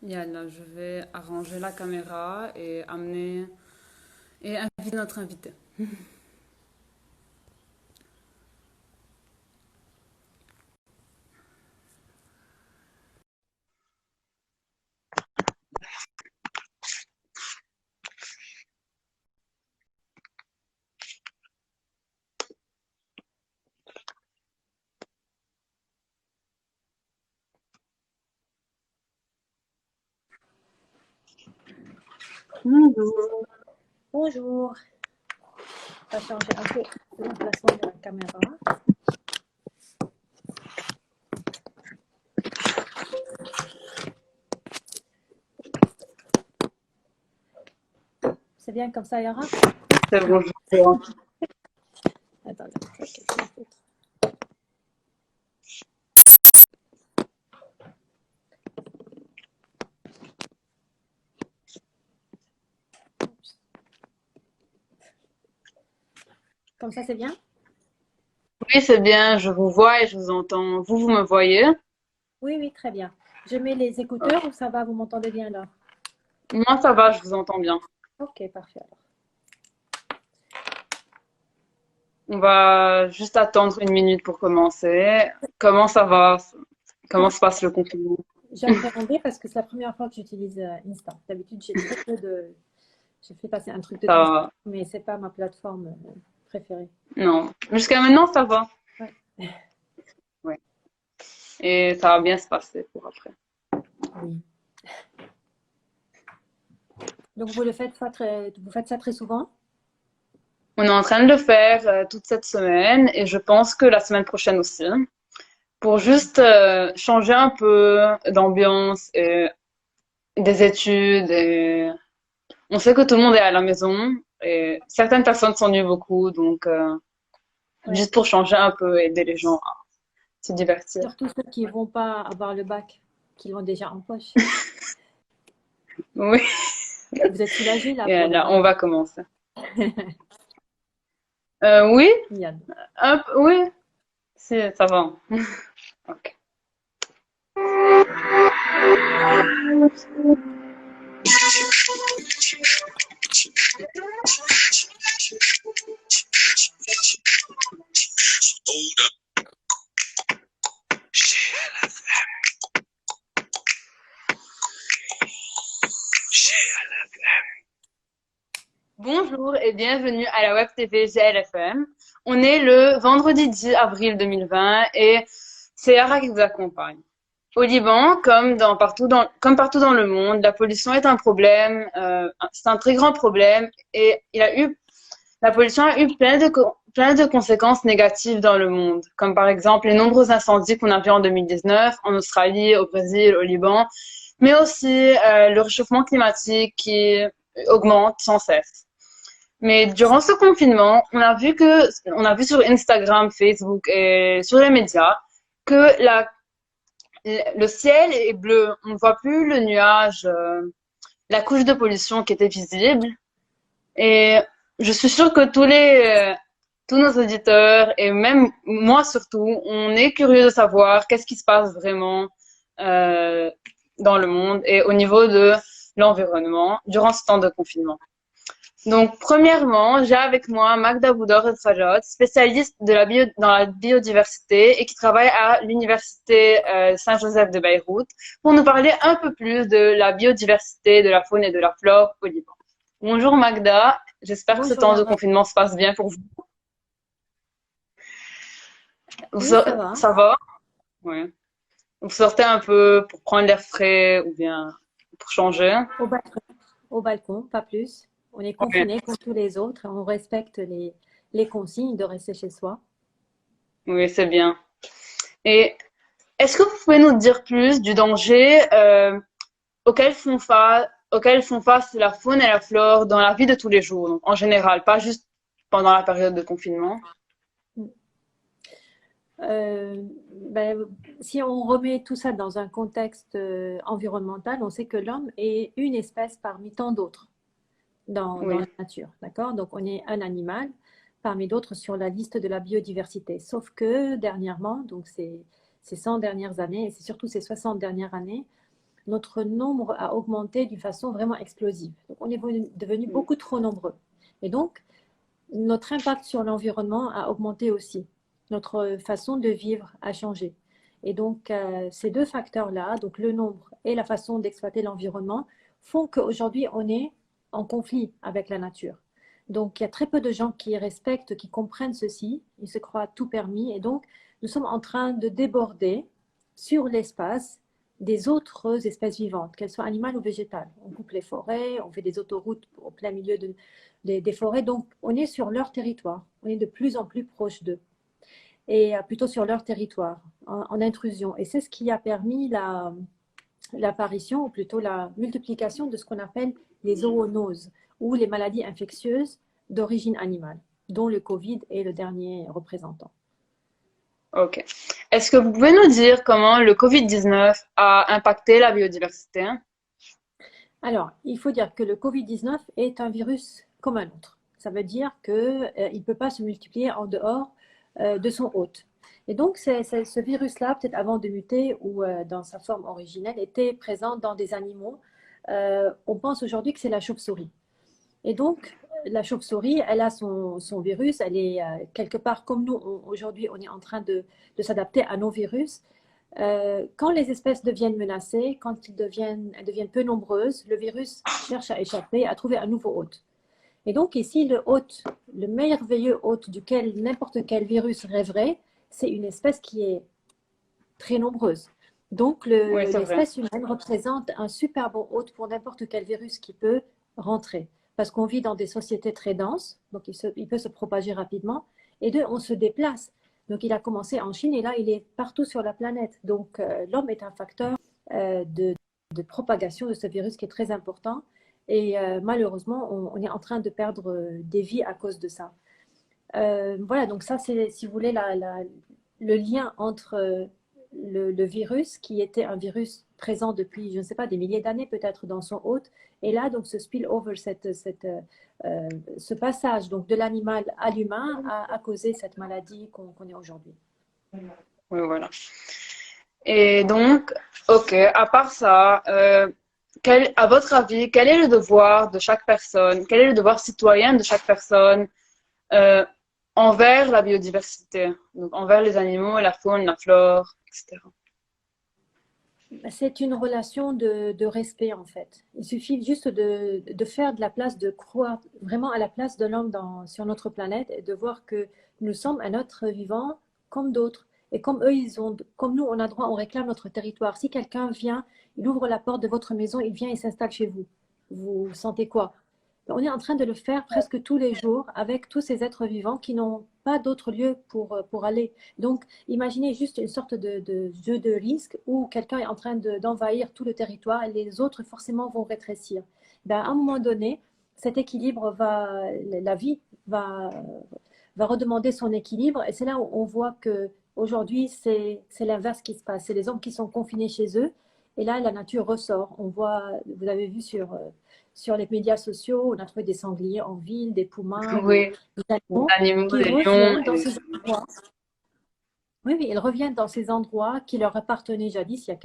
Yalla, je vais arranger la caméra et amener et inviter notre invité. Bonjour. Bonjour, on va changer un peu l'emplacement de la caméra. C'est bien comme ça, Yara? C'est bonjour. Attendez, je vais quelque chose d'autre. Comme ça, c'est bien? Oui, c'est bien, je vous vois et je vous entends. Vous me voyez? Oui, oui, très bien. Je mets les Ok. écouteurs ou ça va, vous m'entendez bien là? Moi, ça va, je vous entends bien. Ok, parfait alors. On va juste attendre une minute pour commencer. Comment ça va? Comment Moi, se passe le confinement? j'appréhendais parce que c'est la première fois que j'utilise Insta. D'habitude, j'ai très peu de... J'ai fait passer un truc de Ça temps, va? mais c'est pas ma plateforme préférée. Non. Jusqu'à maintenant, ça va. Ouais. Ouais. Et ça va bien se passer pour après. Oui. Donc, vous le faites vous faites ça très souvent? On est en train de le faire toute cette semaine et je pense que la semaine prochaine aussi. Pour juste changer un peu d'ambiance et des études et on sait que tout le monde est à la maison et certaines personnes s'ennuient beaucoup, donc Ouais. juste pour changer un peu, aider les gens à se divertir. Surtout ceux qui vont pas avoir le bac, qui l'ont déjà en poche. Oui, Vous êtes soulagés là et pour le là, bac. on va commencer. Oui, Yann. oui, si, ça va. Ok. Bonjour et bienvenue à la Web TV GLFM. On est le vendredi 10 avril 2020 et c'est Yara qui vous accompagne. Au Liban, comme partout dans le monde, la pollution est un problème, c'est un très grand problème et la pollution a eu plein de conséquences négatives dans le monde, comme par exemple les nombreux incendies qu'on a vus en 2019 en Australie, au Brésil, au Liban, mais aussi le réchauffement climatique qui augmente sans cesse. Mais durant ce confinement, on a vu sur Instagram, Facebook et sur les médias que le ciel est bleu. On ne voit plus le nuage, la couche de pollution qui était visible. Et je suis sûre que tous nos auditeurs et même moi surtout, on est curieux de savoir qu'est-ce qui se passe vraiment euh, dans le monde et au niveau de l'environnement durant ce temps de confinement. Donc, premièrement, j'ai avec moi Magda Boudor Sajot, spécialiste dans la biodiversité et qui travaille à l'université Saint-Joseph de Beyrouth, pour nous parler un peu plus de la biodiversité, de la faune et de la flore au Liban. Bonjour Magda, j'espère que ce Bonjour temps de Yara. confinement se passe bien pour vous. Oui, ça va. Ça va? Oui. Vous sortez un peu pour prendre l'air frais ou bien pour changer? Au balcon, au balcon, pas plus. On est Oui, confinés comme tous les autres. On respecte les consignes de rester chez soi. oui, c'est bien. Et est-ce que vous pouvez nous dire plus du danger auxquels font face la faune et la flore dans la vie de tous les jours, donc en général, pas juste pendant la période de confinement? Ben, si on remet tout ça dans un contexte environnemental, on sait que l'homme est une espèce parmi tant d'autres dans Oui, la nature, d'accord? Donc, on est un animal parmi d'autres sur la liste de la biodiversité. Sauf que dernièrement, donc ces 100 dernières années, et c'est surtout ces 60 dernières années, notre nombre a augmenté d'une façon vraiment explosive. Donc, on est devenu beaucoup trop nombreux. Et donc, notre impact sur l'environnement a augmenté aussi. Notre façon de vivre a changé. Et donc, ces deux facteurs-là, donc le nombre et la façon d'exploiter l'environnement, font qu'aujourd'hui, on est en conflit avec la nature. Donc, il y a très peu de gens qui respectent, qui comprennent ceci. Ils se croient tout permis. Et donc, nous sommes en train de déborder sur l'espace des autres espèces vivantes, qu'elles soient animales ou végétales. On coupe les forêts, on fait des autoroutes au plein milieu des forêts. Donc, on est sur leur territoire. On est de plus en plus proche d'eux. Et plutôt sur leur territoire, en intrusion. Et c'est ce qui a permis l'apparition, ou plutôt la multiplication de ce qu'on appelle les zoonoses, ou les maladies infectieuses d'origine animale, dont le Covid est le dernier représentant. Ok. Est-ce que vous pouvez nous dire comment le Covid-19 a impacté la biodiversité? Alors, il faut dire que le Covid-19 est un virus comme un autre. Ça veut dire qu'il ne peut pas se multiplier en dehors de son hôte. Et donc, ce virus-là, peut-être avant de muter ou dans sa forme originelle, était présent dans des animaux. On pense aujourd'hui que c'est la chauve-souris. Et donc, la chauve-souris, elle a son virus, elle est quelque part comme nous, aujourd'hui, on est en train de s'adapter à nos virus. Quand les espèces deviennent menacées, quand elles deviennent peu nombreuses, le virus cherche à échapper, à trouver un nouveau hôte. Et donc ici, le hôte, le merveilleux hôte duquel n'importe quel virus rêverait, c'est une espèce qui est très nombreuse. Donc Oui, c'est vrai. l'espèce humaine représente un super bon hôte pour n'importe quel virus qui peut rentrer. Parce qu'on vit dans des sociétés très denses, donc il peut se propager rapidement. Et deux, on se déplace. Donc il a commencé en Chine et là, il est partout sur la planète. Donc l'homme est un facteur de propagation de ce virus qui est très important. Et malheureusement, on est en train de perdre des vies à cause de ça. Voilà, donc ça, c'est, si vous voulez, le lien entre le virus, qui était un virus présent depuis, je ne sais pas, des milliers d'années peut-être dans son hôte, et là, donc, ce spill-over, ce passage donc, de l'animal à l'humain a causé cette maladie qu'on connaît aujourd'hui. Oui, voilà. Et donc, ok, à part ça, à votre avis, quel est le devoir de chaque personne, quel est le devoir citoyen de chaque personne euh, envers la biodiversité, donc envers les animaux, la faune, la flore, etc. C'est une relation de respect, en fait. Il suffit juste de faire de la place, de croire vraiment à la place de l'homme sur notre planète et de voir que nous sommes un être vivant comme d'autres. Et comme eux, comme nous, on a droit, on réclame notre territoire. Si quelqu'un vient, il ouvre la porte de votre maison, il vient et s'installe chez vous. Vous sentez quoi? On est en train de le faire presque tous les jours avec tous ces êtres vivants qui n'ont pas d'autre lieu pour aller. Donc, imaginez juste une sorte de jeu de risque où quelqu'un est en train d'envahir tout le territoire et les autres forcément vont rétrécir. Ben, à un moment donné, cet équilibre la vie va redemander son équilibre et c'est là où on voit que aujourd'hui c'est l'inverse qui se passe. C'est les hommes qui sont confinés chez eux et là la nature ressort. On voit, vous avez vu sur les médias sociaux, on a trouvé des sangliers en ville, des pumas, Oui, des des animaux animaux, qui des lions. reviennent dans ces endroits. Oui, oui, ils reviennent dans ces endroits qui leur appartenaient jadis, il y a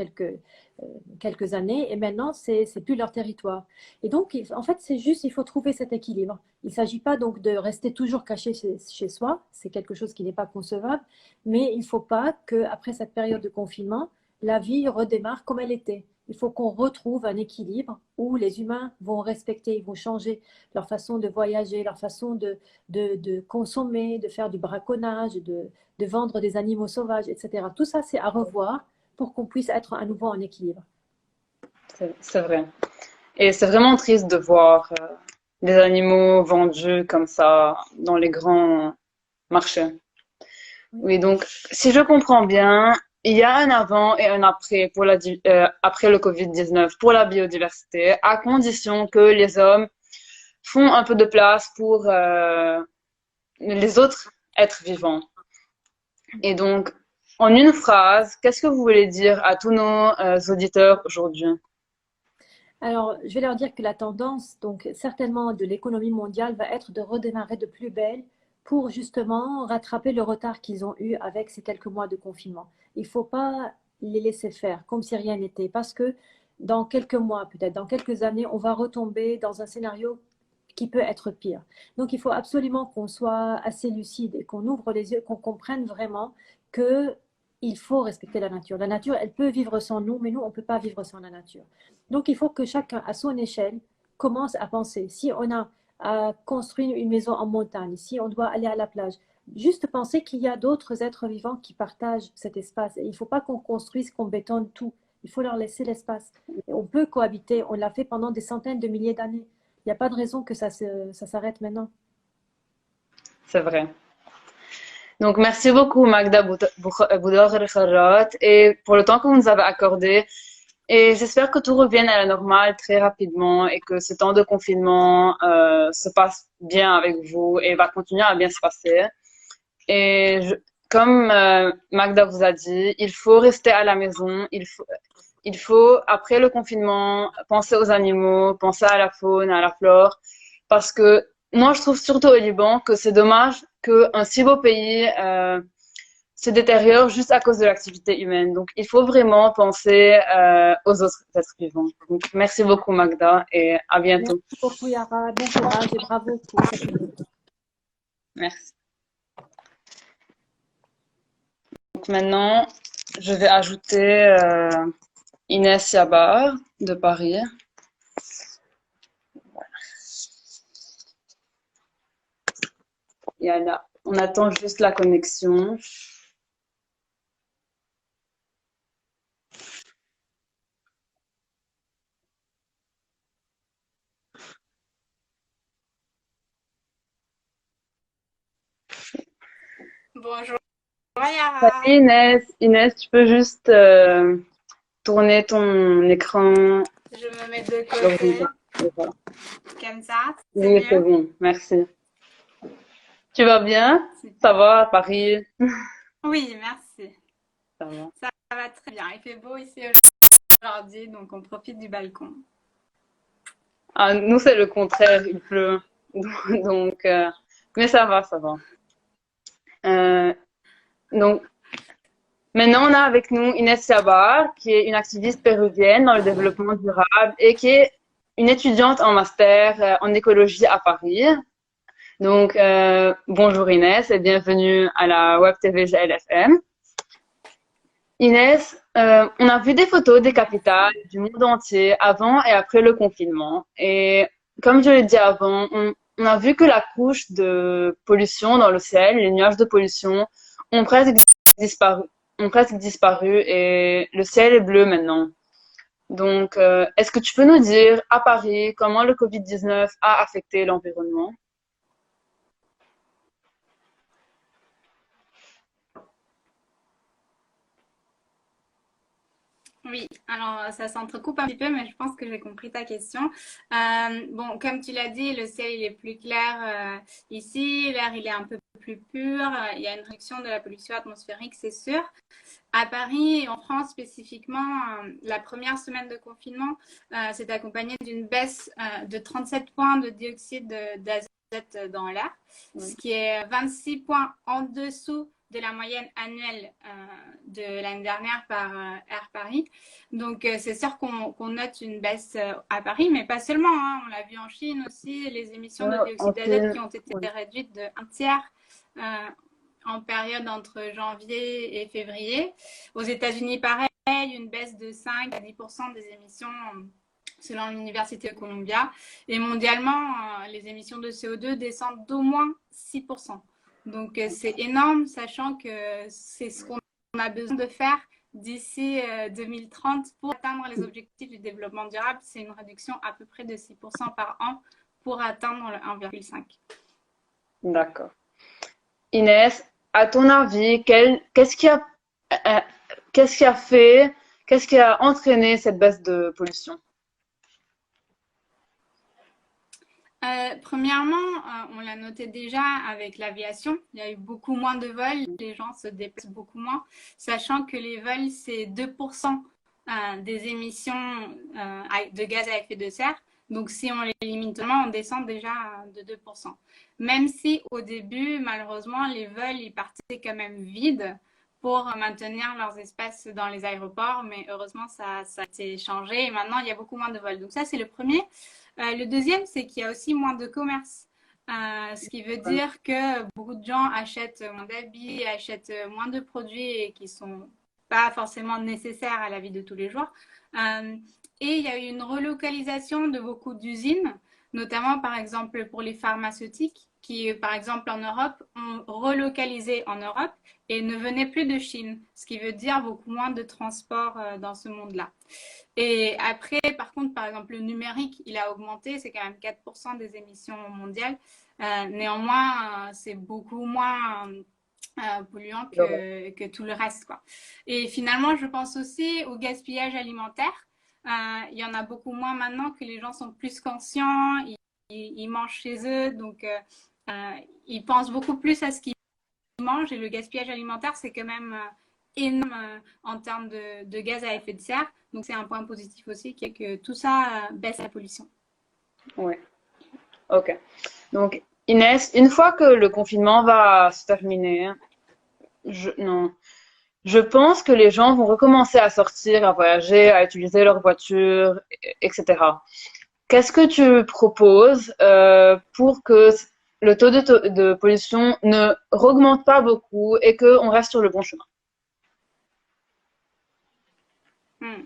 quelques années, et maintenant, c'est plus leur territoire. Et donc, en fait, c'est juste, il faut trouver cet équilibre. Il ne s'agit pas donc de rester toujours caché chez soi, c'est quelque chose qui n'est pas concevable, mais il ne faut pas qu'après cette période de confinement, la vie redémarre comme elle était. Il faut qu'on retrouve un équilibre où les humains vont respecter, ils vont changer leur façon de voyager, leur façon de consommer, de faire du braconnage, de vendre des animaux sauvages, etc. Tout ça, c'est à revoir pour qu'on puisse être à nouveau en équilibre. C'est vrai. Et c'est vraiment triste de voir des animaux vendus comme ça dans les grands marchés. Oui. Oui, donc si je comprends bien, il y a un avant et un après après le Covid-19 pour la biodiversité, à condition que les hommes font un peu de place pour les autres êtres vivants. Et donc, en une phrase, qu'est-ce que vous voulez dire à tous nos auditeurs aujourd'hui? Alors, je vais leur dire que la tendance, donc certainement de l'économie mondiale, va être de redémarrer de plus belle pour justement rattraper le retard qu'ils ont eu avec ces quelques mois de confinement. Il ne faut pas les laisser faire comme si rien n'était, parce que dans quelques mois, peut-être dans quelques années, on va retomber dans un scénario qui peut être pire. Donc, il faut absolument qu'on soit assez lucide et qu'on ouvre les yeux, qu'on comprenne vraiment que il faut respecter la nature. La nature, elle peut vivre sans nous, mais nous, on ne peut pas vivre sans la nature. Donc, il faut que chacun, à son échelle, commence à penser. Si on a à construire une maison en montagne, si on doit aller à la plage, juste penser qu'il y a d'autres êtres vivants qui partagent cet espace. Et il ne faut pas qu'on construise, qu'on bétonne tout. Il faut leur laisser l'espace. Et on peut cohabiter. On l'a fait pendant des centaines de milliers d'années. Il n'y a pas de raison que ça s'arrête maintenant. C'est vrai. Donc, merci beaucoup, Magda Boudor-Kharrat, et pour le temps que vous nous avez accordé. Et j'espère que tout revienne à la normale très rapidement et que ce temps de confinement se passe bien avec vous et va continuer à bien se passer. Et comme Magda vous a dit, il faut rester à la maison. Il faut, après le confinement, penser aux animaux, penser à la faune, à la flore, parce que moi, je trouve surtout au Liban que c'est dommage qu'un si beau pays se détériore juste à cause de l'activité humaine. Donc, il faut vraiment penser aux autres êtres vivants. Donc, merci beaucoup, Magda, et à bientôt. Merci beaucoup, Yara. Bon courage et bravo pour cette idée. Merci. Donc, maintenant, je vais ajouter Inès Yabar de Paris. Et là, on attend juste la connexion. Bonjour Yara. Salut Inès. Inès, tu peux juste tourner ton écran. Je me mets de côté, Voilà. comme ça, c'est Oui, c'est mieux. bon, merci. Tu vas bien? Ça va à Paris? Oui, merci. Ça va. Ça va très bien. Il fait beau ici aujourd'hui, donc on profite du balcon. Ah, nous, c'est le contraire, il pleut. Donc, mais ça va, ça va. Donc, maintenant, on a avec nous Inès Yabar, qui est une activiste péruvienne dans le développement durable et qui est une étudiante en master en écologie à Paris. Donc, bonjour Inès et bienvenue à la Web TV GLFM. Inès, on a vu des photos des capitales du monde entier avant et après le confinement. Et comme je l'ai dit avant, on a vu que la couche de pollution dans le ciel, les nuages de pollution, ont presque disparu, ont presque disparu et le ciel est bleu maintenant. Donc, est-ce que tu peux nous dire à Paris comment le Covid-19 a affecté l'environnement? Oui, alors ça s'entrecoupe un petit peu, mais je pense que j'ai compris ta question. Bon, comme tu l'as dit, le ciel il est plus clair ici, l'air il est un peu plus pur, il y a une réduction de la pollution atmosphérique, c'est sûr. À Paris et en France spécifiquement, la première semaine de confinement s'est accompagnée d'une baisse de 37 points de dioxyde d'azote dans l'air, ce qui est 26 points en dessous de la moyenne annuelle de l'année dernière par Air Paris. Donc, c'est sûr qu'on note une baisse à Paris, mais pas seulement. Hein. On l'a vu en Chine aussi, les émissions de dioxyde d'azote qui ont été réduites de 1/3 en période entre janvier et février. Aux États-Unis, pareil, une baisse de 5 à 10% des émissions selon l'Université de Columbia. Et mondialement, les émissions de CO2 descendent d'au moins 6%. Donc, c'est énorme, sachant que c'est ce qu'on a besoin de faire d'ici 2030 pour atteindre les objectifs du développement durable. C'est une réduction à peu près de 6% par an pour atteindre le 1,5. D'accord. Inès, à ton avis, qu'est-ce qui a entraîné cette baisse de pollution? Premièrement, on l'a noté déjà avec l'aviation. Il y a eu beaucoup moins de vols, les gens se déplacent beaucoup moins, sachant que les vols, c'est 2% des émissions de gaz à effet de serre. Donc, si on les élimine totalement, on descend déjà de 2%. Même si au début, malheureusement, les vols ils partaient quand même vides pour maintenir leurs espaces dans les aéroports, mais heureusement, ça a été changé et maintenant, il y a beaucoup moins de vols. Donc ça, c'est le premier. Le deuxième, c'est qu'il y a aussi moins de commerce. Ce qui veut dire que beaucoup de gens achètent moins d'habits, achètent moins de produits qui sont pas forcément nécessaires à la vie de tous les jours. Et il y a eu une relocalisation de beaucoup d'usines, notamment par exemple pour les pharmaceutiques, qui par exemple en Europe ont relocalisé en Europe et ne venaient plus de Chine, ce qui veut dire beaucoup moins de transport dans ce monde-là. Et après, par contre, par exemple, le numérique, il a augmenté, c'est quand même 4% des émissions mondiales. Néanmoins, c'est beaucoup moins polluant que tout le reste, quoi. Et finalement, je pense aussi au gaspillage alimentaire. Il y en a beaucoup moins maintenant que les gens sont plus conscients, ils mangent chez eux, donc ils pensent beaucoup plus à ce qu'ils mangent et le gaspillage alimentaire, c'est quand même énorme en termes de gaz à effet de serre. Donc c'est un point positif aussi, qui est que tout ça baisse la pollution. Oui, ok. Donc, Inès, une fois que le confinement va se terminer, non, je pense que les gens vont recommencer à sortir, à voyager, à utiliser leur voiture, etc. Qu'est-ce que tu proposes pour que le taux de pollution ne augmente pas beaucoup et qu'on reste sur le bon chemin? Hmm.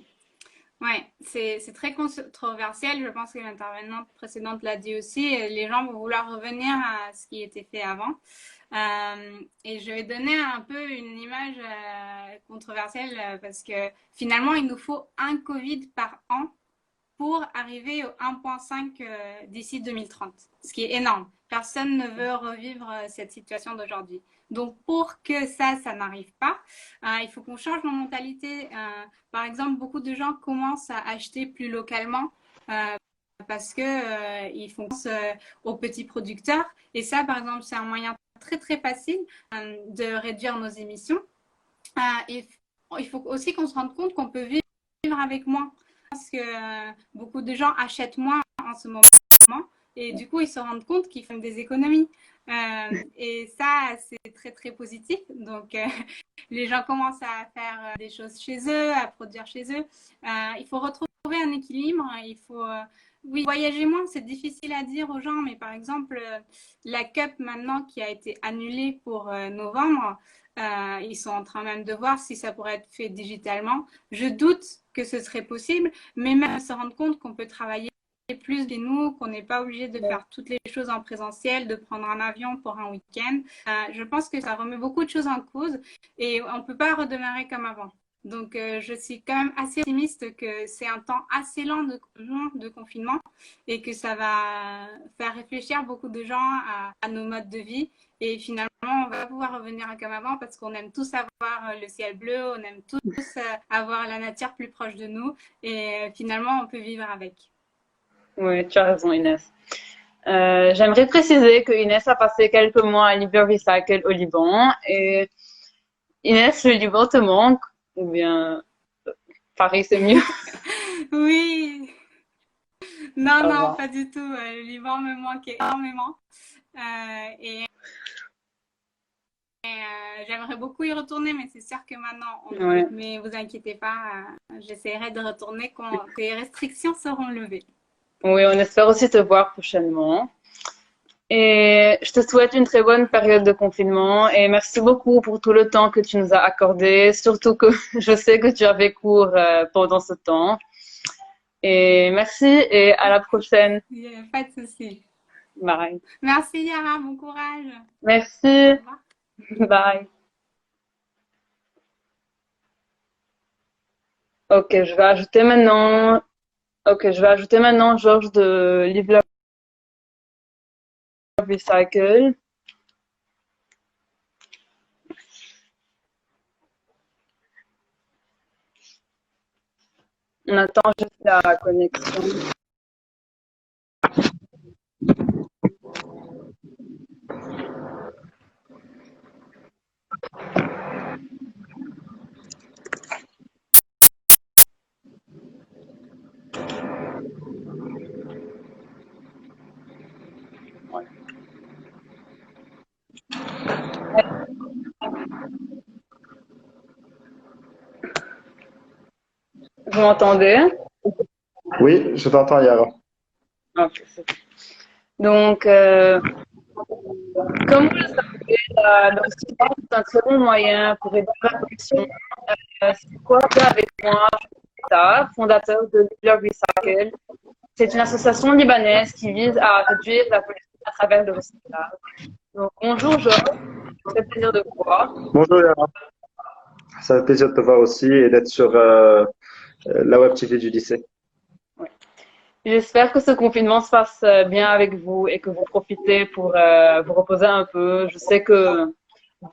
Ouais, c'est très controversiel. Je pense que l'intervenante précédente l'a dit aussi. Les gens vont vouloir revenir à ce qui était fait avant. Et je vais donner un peu une image controversielle parce que finalement, il nous faut un Covid par an pour arriver au 1,5 d'ici 2030, ce qui est énorme. Personne ne veut revivre cette situation d'aujourd'hui. Donc, pour que ça n'arrive pas, il faut qu'on change nos mentalités. Par exemple, beaucoup de gens commencent à acheter plus localement parce que ils font aux petits producteurs. Et ça, par exemple, c'est un moyen très, très facile de réduire nos émissions. Et il faut aussi qu'on se rende compte qu'on peut vivre avec moins. Parce que beaucoup de gens achètent moins en ce moment et du coup ils se rendent compte qu'ils font des économies. Et ça c'est très très positif. Donc les gens commencent à faire des choses chez eux, à produire chez eux. Il faut retrouver un équilibre. Il faut oui, voyager moins, c'est difficile à dire aux gens, mais par exemple, la CUP maintenant qui a été annulée pour novembre, ils sont en train même de voir si ça pourrait être fait digitalement. Je doute que ce serait possible, mais même se rendre compte qu'on peut travailler plus de nous, qu'on n'est pas obligé de faire toutes les choses en présentiel, de prendre un avion pour un week-end. Je pense que ça remet beaucoup de choses en cause et on ne peut pas redémarrer comme avant. Donc, je suis quand même assez optimiste que c'est un temps assez long de confinement et que ça va faire réfléchir beaucoup de gens à nos modes de vie. Et finalement, on va pouvoir revenir comme avant parce qu'on aime tous avoir le ciel bleu, on aime tous avoir la nature plus proche de nous et finalement, on peut vivre avec. Oui, tu as raison, Inès. J'aimerais préciser que Inès a passé quelques mois à Libre Recycle au Liban. Et Inès, le Liban te manque? Ou bien Paris, c'est mieux? Oui, non, Ça non, va. pas du tout. Le Liban me manque énormément. Et j'aimerais beaucoup y retourner, mais c'est sûr que maintenant, on ne peut. Ouais. Mais vous inquiétez pas, j'essaierai de retourner quand les restrictions seront levées. Oui, on espère aussi te voir prochainement. Et je te souhaite une très bonne période de confinement et merci beaucoup pour tout le temps que tu nous as accordé, surtout que je sais que tu avais cours pendant ce temps. Et merci et à la prochaine. Il n'y a pas de souci. Bye. Merci Yara, bon courage. Au Merci. revoir. Bye. Ok, je vais ajouter maintenant. Ok, je vais ajouter maintenant Georges de Live Love Recycle. On attend juste la connexion. Vous m'entendez? Oui, je t'entends, Yara. Ok, c'est bon. Donc, comme vous le savez, le recyclage est un très bon moyen pour réduire la pollution. C'est quoi faire avec moi, Fatar, fondateur de Live Recycle. C'est une association libanaise qui vise à réduire la pollution à travers le recyclage. Donc, bonjour Georges, ça fait plaisir de vous voir. Bonjour, Yara. Ça fait plaisir de te voir aussi et d'être sur la web TV du lycée. Oui. J'espère que ce confinement se passe bien avec vous et que vous profitez pour vous reposer un peu. Je sais que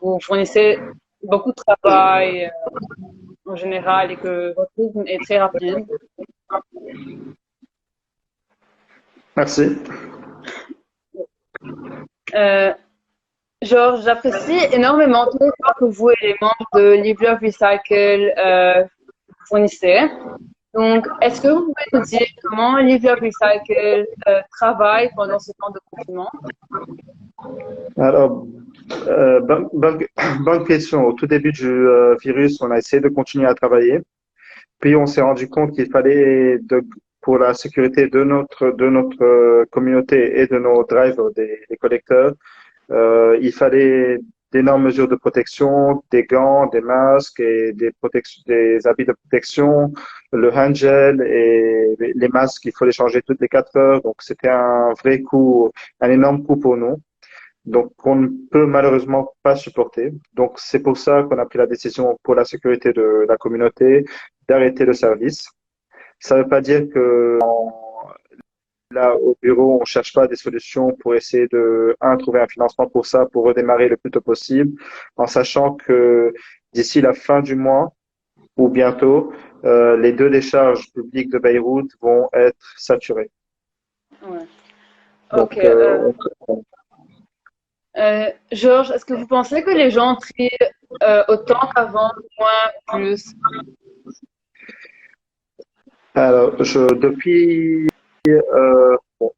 vous fournissez beaucoup de travail en général et que votre rythme est très rapide. Merci. Georges, j'apprécie énormément tous les efforts que vous et les membres de Live Love Recycle fournissez. Donc, est-ce que vous pouvez nous dire comment Live Love Recycle travaille pendant ce temps de confinement? Alors, bonne question. Au tout début du virus, on a essayé de continuer à travailler. Puis, on s'est rendu compte qu'il fallait, pour la sécurité de notre communauté et de nos drivers, des collecteurs, il fallait d'énormes mesures de protection, des gants, des masques et des habits de protection, le hand gel et les masques, il faut les changer toutes les 4 heures. Donc, c'était un vrai coût, un énorme coût pour nous. Donc, on ne peut malheureusement pas supporter. Donc, c'est pour ça qu'on a pris la décision pour la sécurité de la communauté d'arrêter le service. Ça ne veut pas dire que là, au bureau, on cherche pas des solutions pour essayer de, trouver un financement pour ça, pour redémarrer le plus tôt possible, en sachant que d'ici la fin du mois ou bientôt, les 2 décharges publiques de Beyrouth vont être saturées. Ouais. Donc, Ok. Georges, est-ce que vous pensez que les gens trient autant qu'avant, moins, plus? alors,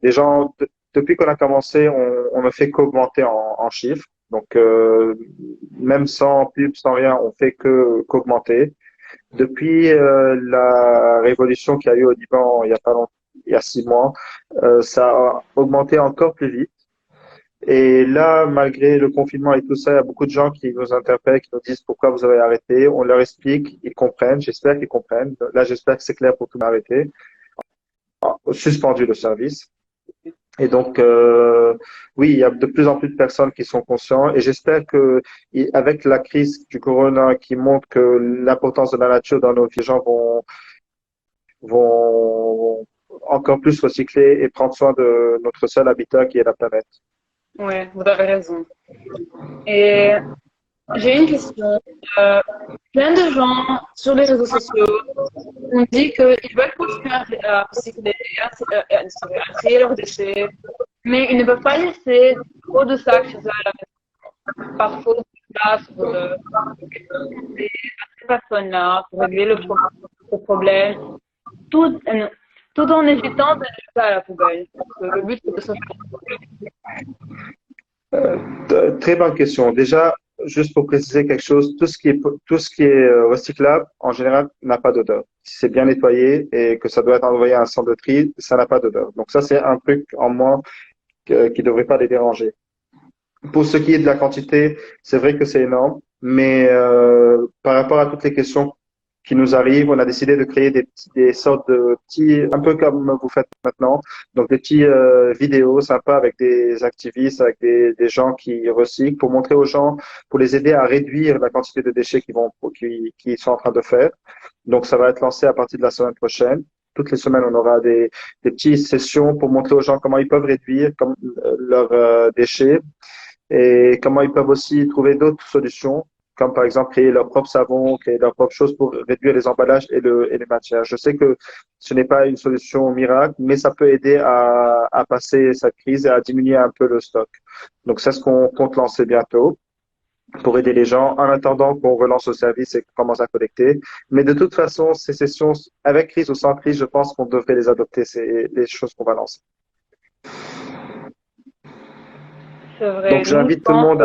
les gens, depuis qu'on a commencé, on ne fait qu'augmenter en chiffres. Donc, même sans pub, sans rien, on fait qu'augmenter. Depuis la révolution qu'il y a eu au Liban il y a pas longtemps, il y a 6 mois, ça a augmenté encore plus vite. Et là, malgré le confinement et tout ça, il y a beaucoup de gens qui nous interpellent, qui nous disent pourquoi vous avez arrêté. On leur explique, ils comprennent. J'espère qu'ils comprennent. Là, j'espère que c'est clair pour tout le monde arrêter. Suspendu le service. Et donc, oui, il y a de plus en plus de personnes qui sont conscientes et j'espère que avec la crise du corona qui montre que l'importance de la nature dans nos vies, les gens vont encore plus recycler et prendre soin de notre seul habitat qui est la planète. Oui, vous avez raison. Et j'ai une question. Plein de gens sur les réseaux sociaux ont dit qu'ils veulent continuer à recycler, à trier leurs déchets, mais ils ne peuvent pas laisser trop de sacs chez eux à la maison, par faute de place pour ces personnes-là, pour régler le problème, tout en évitant de les jeter à la poubelle. Parce que le but, c'est de se Très bonne question. Déjà, juste pour préciser quelque chose, tout ce qui est recyclable, en général, n'a pas d'odeur. Si c'est bien nettoyé et que ça doit être envoyé à un centre de tri, ça n'a pas d'odeur. Donc ça, c'est un truc en moins qui devrait pas les déranger. Pour ce qui est de la quantité, c'est vrai que c'est énorme, mais par rapport à toutes les questions qui nous arrivent, on a décidé de créer des sortes de petits, un peu comme vous faites maintenant, donc des petits vidéos sympas avec des activistes, avec des gens qui recyclent, pour montrer aux gens, pour les aider à réduire la quantité de déchets qu'ils sont en train de faire. Donc ça va être lancé à partir de la semaine prochaine. Toutes les semaines, on aura des petites sessions pour montrer aux gens comment ils peuvent réduire leurs déchets et comment ils peuvent aussi trouver d'autres solutions, comme par exemple créer leur propre savon, créer leur propre chose pour réduire les emballages et les matières. Je sais que ce n'est pas une solution miracle, mais ça peut aider à passer cette crise et à diminuer un peu le stock. Donc c'est ce qu'on compte lancer bientôt pour aider les gens en attendant qu'on relance le service et qu'on commence à collecter. Mais de toute façon, ces sessions, avec crise ou sans crise, je pense qu'on devrait les adopter, les choses qu'on va lancer. C'est vrai. Donc, j'invite tout le monde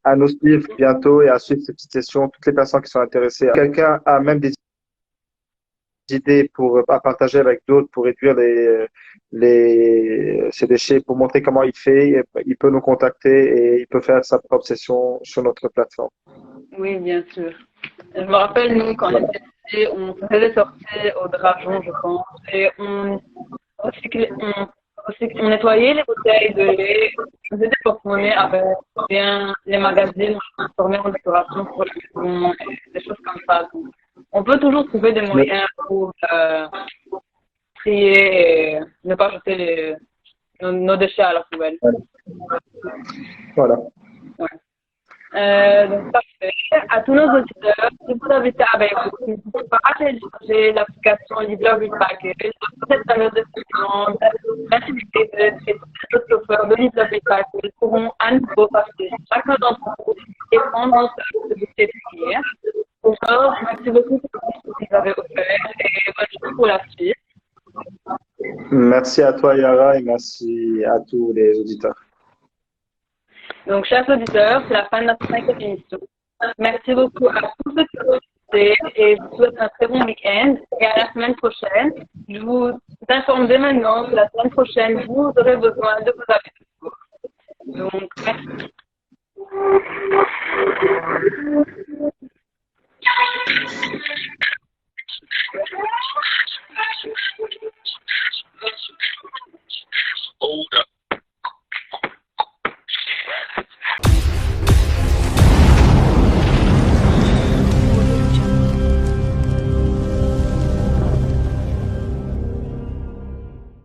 à nous suivre bientôt et à suivre ces petites sessions. Toutes les personnes qui sont intéressées. Quelqu'un a même des idées à partager avec d'autres pour réduire ces déchets, pour montrer comment il fait, il peut nous contacter et il peut faire sa propre session sur notre plateforme. Oui, bien sûr. Je me rappelle, nous, quand on était petits, on faisait des sorties au Dragon, je pense, et on nettoyait les bouteilles de lait, on faisait des porte-monnaies avec bien les magazines, on transformait en décoration pour les maisons, et des choses comme ça. Donc, on peut toujours trouver des moyens pour trier et ne pas jeter nos déchets à la poubelle. Voilà. Donc, parfait. À tous nos auditeurs, si vous habitez à Beyrouth, n'hésitez pas à télécharger l'application Libre Recycle. Cette période de confinement, l'activité de tous les chauffeurs de Libre Recycle pourront à nouveau passer chacun d'entre vous et prendre en charge de bouteilles triées. Alors, merci beaucoup pour tout ce que vous avez offert et bonne chance pour la suite. Merci à toi, Yara, et merci à tous les auditeurs. Donc, chers auditeurs, c'est la fin de notre 5e émission. Merci beaucoup à tous ceux qui ont écouté et je vous souhaite un très bon week-end et à la semaine prochaine. Je vous informe dès maintenant que la semaine prochaine, vous aurez besoin de vos habits. Donc, merci. Hold up.